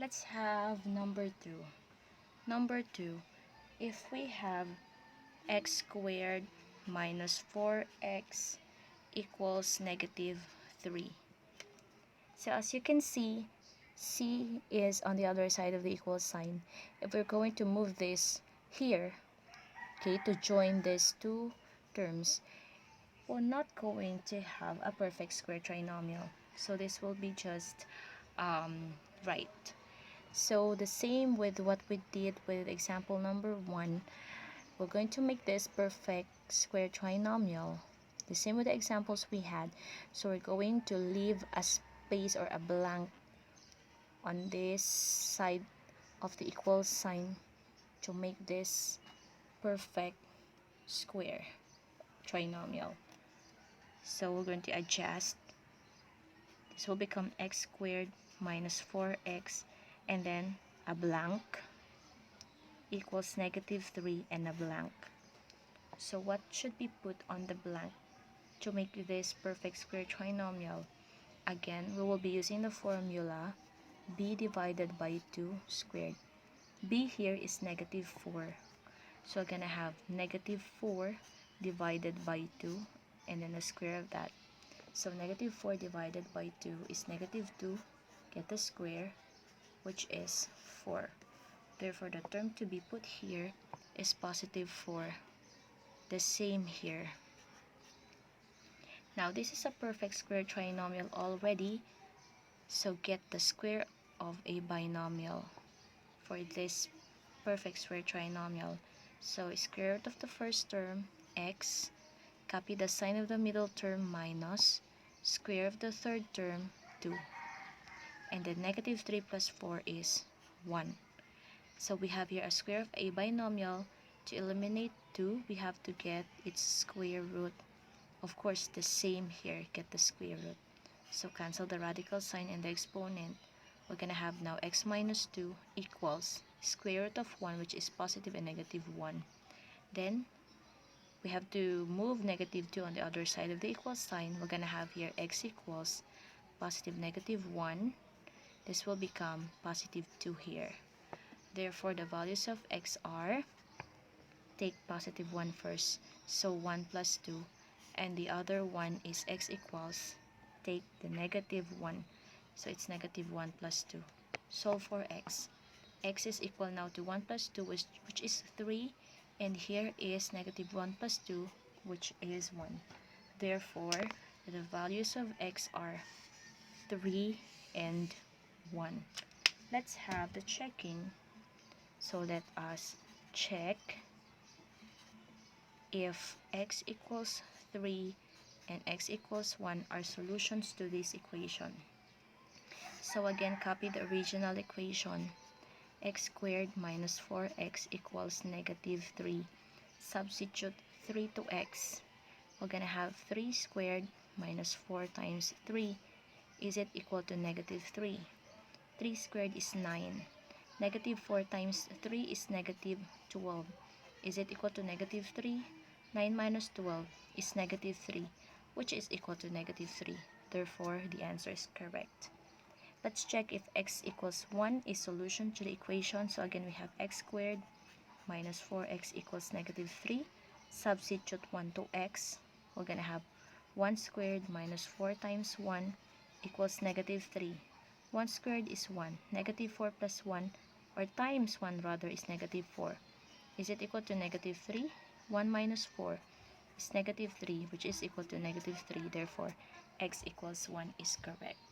Let's have number 2. Number 2, if we have x squared minus 4x equals negative 3. So as you can see, c is on the other side of the equal sign. If we're going to move this here, okay, to join these two terms, we're not going to have a perfect square trinomial. So this will be just right. So the same with what we did with example number 1, we're going to make this perfect square trinomial. The same with the examples we had. So we're going to leave a space or a blank on this side of the equal sign to make this perfect square trinomial. So we're going to adjust. This will become x squared minus 4x and then a blank equals negative 3 and a blank. So what should be put on the blank to make this perfect square trinomial? Again, we will be using the formula b divided by 2 squared. B here is negative 4. So we're going to have negative 4 divided by 2 and then the square of that. So negative 4 divided by 2 is negative 2. Get the square, which is 4. Therefore, the term to be put here is positive 4. The same here. Now, this is a perfect square trinomial already. So get the square of a binomial for this perfect square trinomial. So square root of the first term, x, copy the sign of the middle term, minus, square of the third term, 2. And then negative 3 plus 4 is 1. So we have here a square of a binomial. To eliminate 2, we have to get its square root. Of course, the same here, get the square root. So cancel the radical sign and the exponent. We're going to have now x minus 2 equals square root of 1, which is positive and negative 1. Then we have to move negative 2 on the other side of the equal sign. We're going to have here x equals positive negative 1. This will become positive 2 here. Therefore, the values of x are, take positive 1 first, so 1 plus 2. And the other one is x equals, take the negative 1, so it's negative 1 plus 2. Solve for x. X is equal now to 1 plus 2, which is 3. And here is negative 1 plus 2, which is 1. Therefore, the values of x are 3 and 1. Let's have the checking. So let us check if x equals 3 and x equals 1 are solutions to this equation. So again, copy the original equation. X squared minus 4x equals negative 3. Substitute 3 to x. We're going to have 3 squared minus 4 times 3. Is it equal to negative 3? 3 squared is 9. Negative 4 times 3 is negative 12. Is it equal to negative 3? 9 minus 12 is negative 3, which is equal to negative 3. Therefore, the answer is correct. Let's check if x equals 1 is solution to the equation. So again, we have x squared minus 4x equals negative 3. Substitute 1 to x. We're going to have 1 squared minus 4 times 1 equals negative 3. 1 squared is 1. Negative 4 plus 1, or times 1 rather, is negative 4. Is it equal to negative 3? 1 minus 4 is negative 3, which is equal to negative 3. Therefore, x equals 1 is correct.